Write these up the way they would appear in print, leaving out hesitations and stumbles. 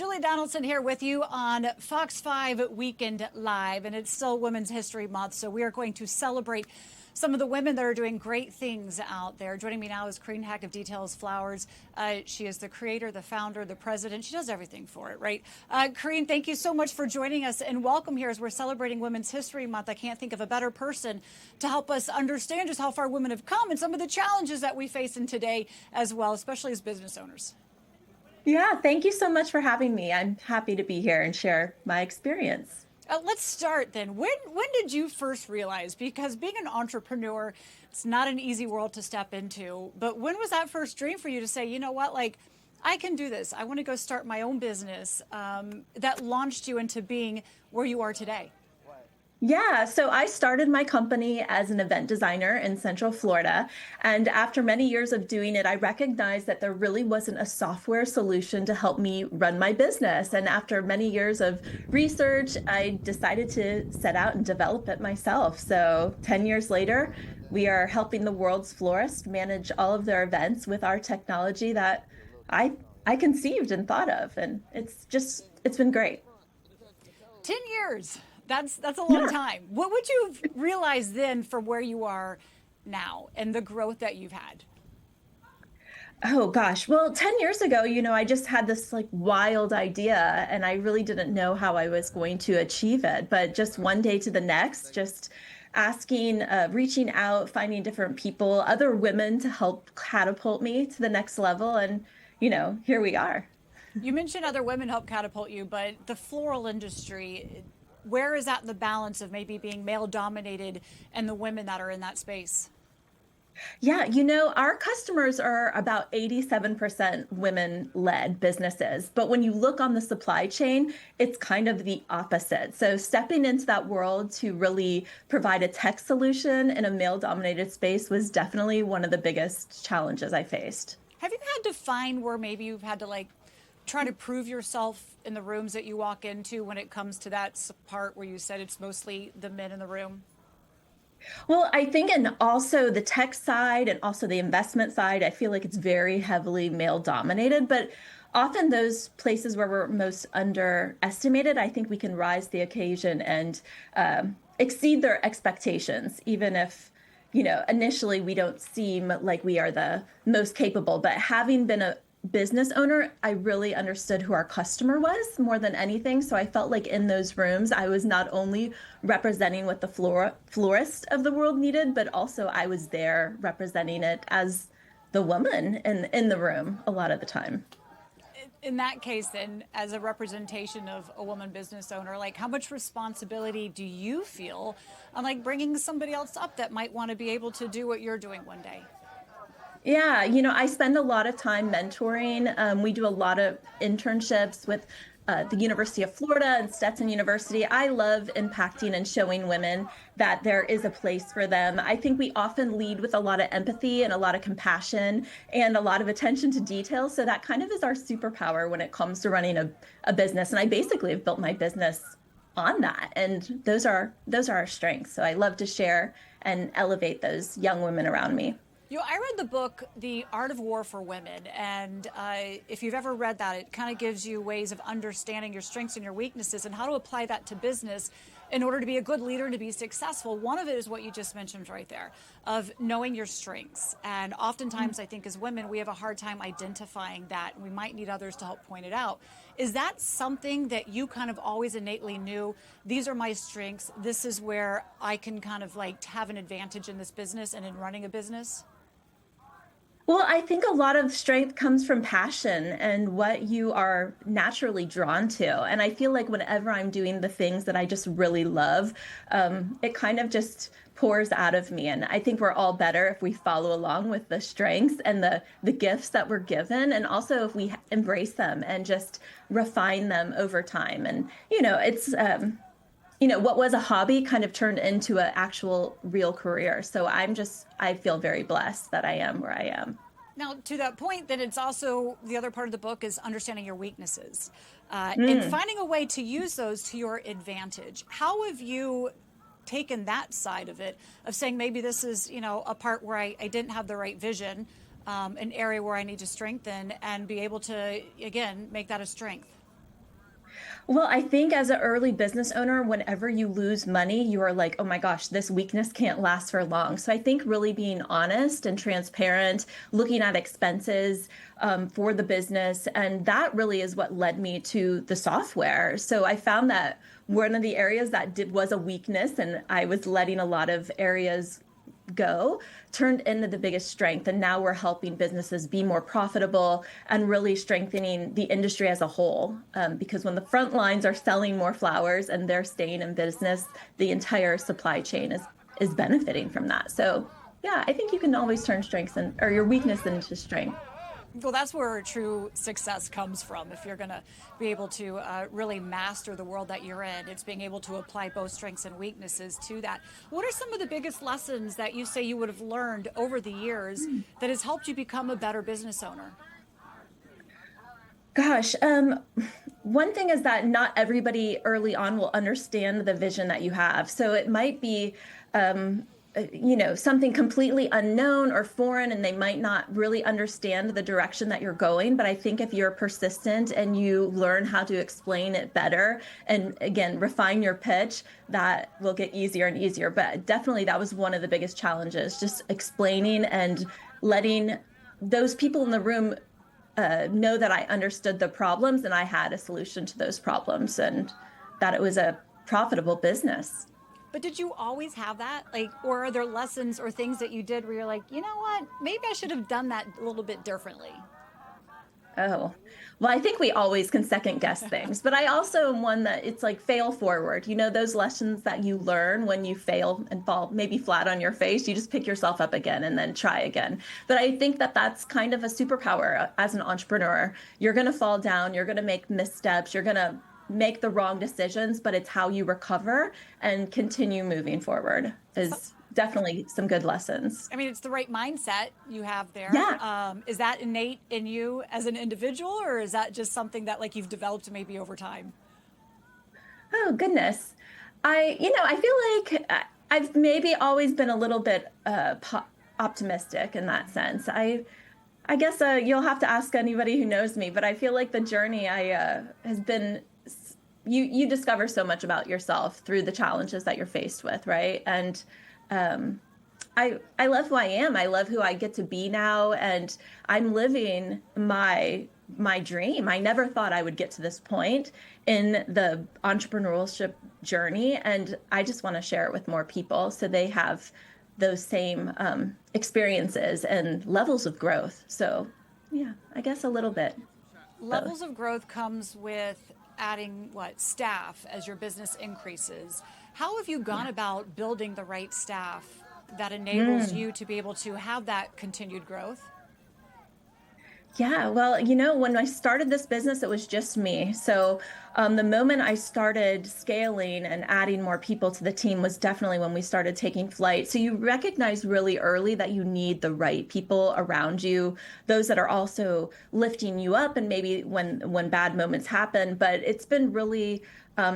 Julie Donaldson here with you on Fox 5 Weekend Live, and it's still Women's History Month, so we are going to celebrate some of the women that are doing great things out there. Joining me now is Corrine Heck of Details Flowers. She is the creator, the founder, the president. She does everything for it, right? Corrine, thank you so much for joining us, and welcome here as we're celebrating Women's History Month. I can't think of a better person to help us understand just how far women have come and some of the challenges that we face in today as well, especially as business owners. Yeah, thank you so much for having me. I'm happy to be here and share my experience. Let's start then. When did you first realize, because being an entrepreneur, it's not an easy world to step into, but when was that first dream for you to say, you know what, like, I can do this. I want to go start my own business that launched you into being where you are today? Yeah, so I started my company as an event designer in Central Florida. And after many years of doing it, I recognized that there really wasn't a software solution to help me run my business. And after many years of research, I decided to set out and develop it myself. So 10 years later, we are helping the world's florists manage all of their events with our technology that I conceived and thought of. And it's been great. 10 years. That's a long Yeah. time. What would you realize then for where you are now and the growth that you've had? Oh gosh. Well, 10 years ago, I just had this like wild idea and I really didn't know how I was going to achieve it. But just one day to the next, just asking, reaching out, finding different people, other women to help catapult me to the next level. And, here we are. You mentioned other women help catapult you, but the floral industry, where is that the balance of maybe being male dominated and the women that are in that space? Yeah, our customers are about 87% women-led businesses. But when you look on the supply chain, it's kind of the opposite. So stepping into that world to really provide a tech solution in a male-dominated space was definitely one of the biggest challenges I faced. Have you had to find where maybe you've had to try to prove yourself in the rooms that you walk into when it comes to that part where you said it's mostly the men in the room? Well, I think, and also the tech side and also the investment side, I feel like it's very heavily male dominated, but often those places where we're most underestimated, I think we can rise to the occasion and exceed their expectations, even if initially we don't seem like we are the most capable. But having been a business owner, I really understood who our customer was more than anything. So I felt like in those rooms, I was not only representing what the florist of the world needed, but also I was there representing it as the woman in the room a lot of the time. In that case, then, as a representation of a woman business owner, how much responsibility do you feel on bringing somebody else up that might want to be able to do what you're doing one day? Yeah, I spend a lot of time mentoring. We do a lot of internships with the University of Florida and Stetson University. I love impacting and showing women that there is a place for them. I think we often lead with a lot of empathy and a lot of compassion and a lot of attention to detail. So that kind of is our superpower when it comes to running a business. And I basically have built my business on that. And those are our strengths. So I love to share and elevate those young women around me. I read the book, The Art of War for Women, and if you've ever read that, it kind of gives you ways of understanding your strengths and your weaknesses and how to apply that to business in order to be a good leader and to be successful. One of it is what you just mentioned right there, of knowing your strengths. And oftentimes, I think as women, we have a hard time identifying that, and we might need others to help point it out. Is that something that you kind of always innately knew, these are my strengths, this is where I can kind of have an advantage in this business and in running a business? Well, I think a lot of strength comes from passion and what you are naturally drawn to. And I feel like whenever I'm doing the things that I just really love, it kind of just pours out of me. And I think we're all better if we follow along with the strengths and the gifts that we're given. And also if we embrace them and just refine them over time. And, it's what was a hobby kind of turned into an actual real career. So I feel very blessed that I am where I am. Now, to that point, then it's also the other part of the book is understanding your weaknesses and finding a way to use those to your advantage. How have you taken that side of it, of saying maybe this is, a part where I didn't have the right vision, an area where I need to strengthen and be able to, again, make that a strength? Well, I think as an early business owner, whenever you lose money, you are like, oh my gosh, this weakness can't last for long. So I think really being honest and transparent, looking at expenses for the business, and that really is what led me to the software. So I found that one of the areas that was a weakness, and I was letting a lot of areas go, turned into the biggest strength. And now we're helping businesses be more profitable and really strengthening the industry as a whole. Because when the front lines are selling more flowers and they're staying in business, the entire supply chain is benefiting from that. So yeah, I think you can always turn strengths or your weakness into strength. Well, that's where true success comes from. If you're going to be able to really master the world that you're in, it's being able to apply both strengths and weaknesses to that. What are some of the biggest lessons that you say you would have learned over the years that has helped you become a better business owner? Gosh, one thing is that not everybody early on will understand the vision that you have. So it might be, something completely unknown or foreign, and they might not really understand the direction that you're going. But I think if you're persistent and you learn how to explain it better, and again, refine your pitch, that will get easier and easier. But definitely that was one of the biggest challenges, just explaining and letting those people in the room know that I understood the problems and I had a solution to those problems and that it was a profitable business. But did you always have that? Like, or are there lessons or things that you did where you're like, you know what, maybe I should have done that a little bit differently? Oh, well, I think we always can second guess things, but I also am one that it's like fail forward. You know, those lessons that you learn when you fail and fall maybe flat on your face, you just pick yourself up again and then try again. But I think that that's kind of a superpower as an entrepreneur. You're going to fall down, you're going to make missteps, you're going to make the wrong decisions, but it's how you recover and continue moving forward is definitely some good lessons. I mean, it's the right mindset you have there. Yeah. Is that innate in you as an individual, or is that just something that like you've developed maybe over time? Oh, goodness. I feel like I've maybe always been a little bit optimistic in that sense. I guess you'll have to ask anybody who knows me, but I feel like the journey I has been you discover so much about yourself through the challenges that you're faced with, right? And I love who I am. I love who I get to be now, and I'm living my dream. I never thought I would get to this point in the entrepreneurship journey, and I just want to share it with more people so they have those same experiences and levels of growth. So, yeah, I guess a little bit. Levels of growth comes with adding what staff as your business increases. How have you gone about building the right staff that enables you to be able to have that continued growth? Yeah, well, when I started this business, it was just me. So the moment I started scaling and adding more people to the team was definitely when we started taking flight. So you recognize really early that you need the right people around you, those that are also lifting you up, and maybe when bad moments happen. But it's been really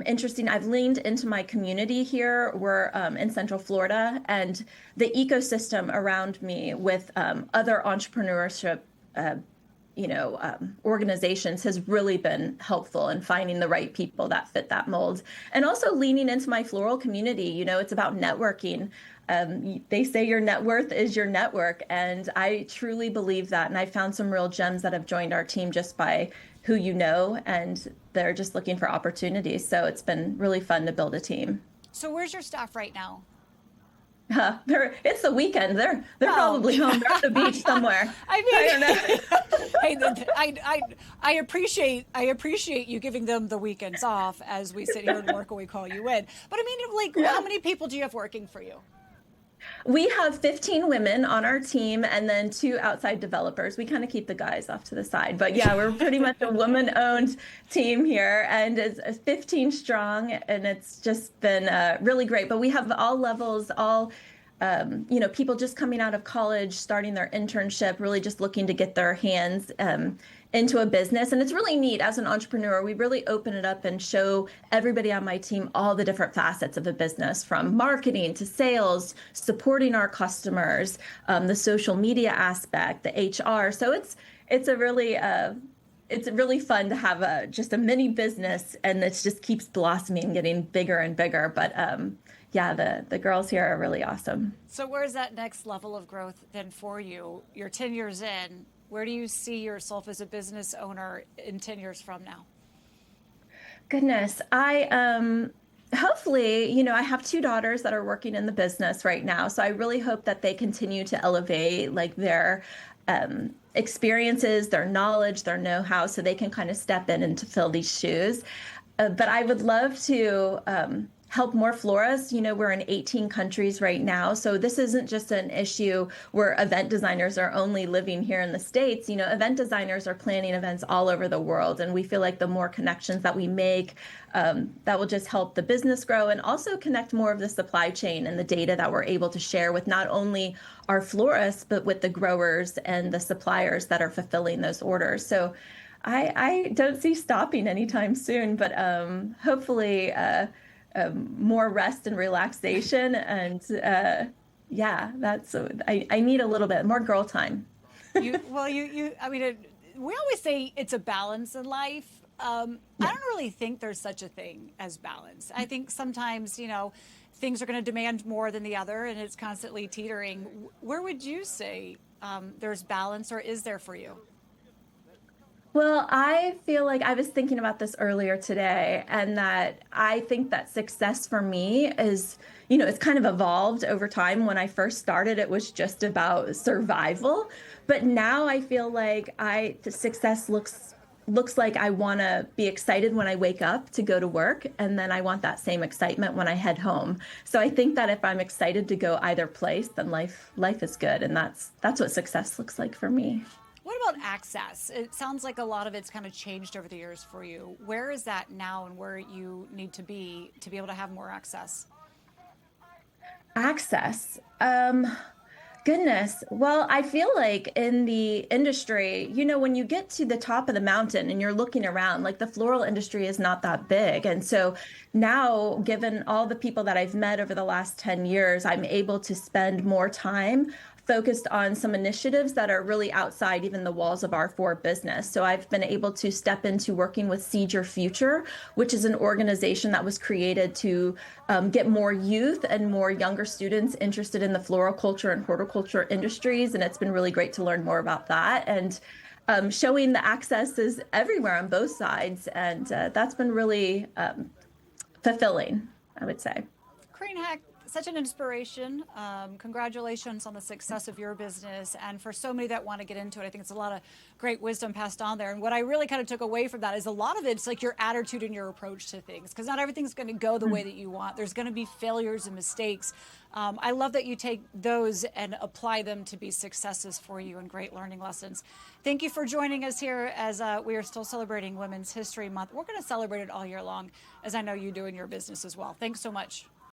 interesting. I've leaned into my community here. We're in Central Florida, and the ecosystem around me with other entrepreneurship organizations has really been helpful in finding the right people that fit that mold. And also leaning into my floral community. It's about networking. They say your net worth is your network. And I truly believe that. And I found some real gems that have joined our team just by who you know, and they're just looking for opportunities. So it's been really fun to build a team. So where's your staff right now? It's the weekend. They're probably home. They're at the beach somewhere. I don't know. Hey, I appreciate you giving them the weekends off as we sit here and work and we call you in. But I mean, how many people do you have working for you? We have 15 women on our team and then 2 outside developers. We kind of keep the guys off to the side. But yeah, we're pretty much a woman-owned team here, and it's 15 strong, and it's just been really great. But we have all levels, all people just coming out of college, starting their internship, really just looking to get their hands into a business. And it's really neat as an entrepreneur. We really open it up and show everybody on my team all the different facets of a business, from marketing to sales, supporting our customers, the social media aspect, the HR. So it's a really it's really fun to have just a mini business, and it just keeps blossoming and getting bigger and bigger. But yeah, the girls here are really awesome. So where's that next level of growth then for you? You're 10 years in. Where do you see yourself as a business owner in 10 years from now? Goodness, I hopefully, I have two daughters that are working in the business right now, so I really hope that they continue to elevate like their experiences, their knowledge, their know-how, so they can kind of step in and to fill these shoes. But I would love to help more florists. We're in 18 countries right now, so this isn't just an issue where event designers are only living here in the States. Event designers are planning events all over the world, and we feel like the more connections that we make, that will just help the business grow and also connect more of the supply chain and the data that we're able to share with not only our florists, but with the growers and the suppliers that are fulfilling those orders. So I don't see stopping anytime soon, but hopefully more rest and relaxation. And yeah, I need a little bit more girl time. I mean, we always say it's a balance in life. I don't really think there's such a thing as balance. I think sometimes, things are going to demand more than the other, and it's constantly teetering. Where would you say there's balance, or is there for you? Well, I feel like I was thinking about this earlier today, and that I think that success for me is, it's kind of evolved over time. When I first started, it was just about survival, but now I feel like the success looks like I want to be excited when I wake up to go to work, and then I want that same excitement when I head home. So I think that if I'm excited to go either place, then life is good, and that's what success looks like for me. What about access? It sounds like a lot of it's kind of changed over the years for you. Where is that now, and where you need to be able to have more access? Access. Goodness. Well, I feel like in the industry, when you get to the top of the mountain and you're looking around, like the floral industry is not that big. And so now, given all the people that I've met over the last 10 years, I'm able to spend more time focused on some initiatives that are really outside even the walls of our for business. So I've been able to step into working with Seed Your Future, which is an organization that was created to get more youth and more younger students interested in the floral culture and horticulture industries. And it's been really great to learn more about that. And showing the access is everywhere on both sides. And that's been really fulfilling, I would say. Corrine Heck, such an inspiration. Congratulations on the success of your business, and for so many that want to get into it. I think it's a lot of great wisdom passed on there. And what I really kind of took away from that is a lot of it's like your attitude and your approach to things, because not everything's going to go the way that you want. There's going to be failures and mistakes. I love that you take those and apply them to be successes for you and great learning lessons. Thank you for joining us here as we are still celebrating Women's History Month. We're going to celebrate it all year long, as I know you do in your business as well. Thanks so much.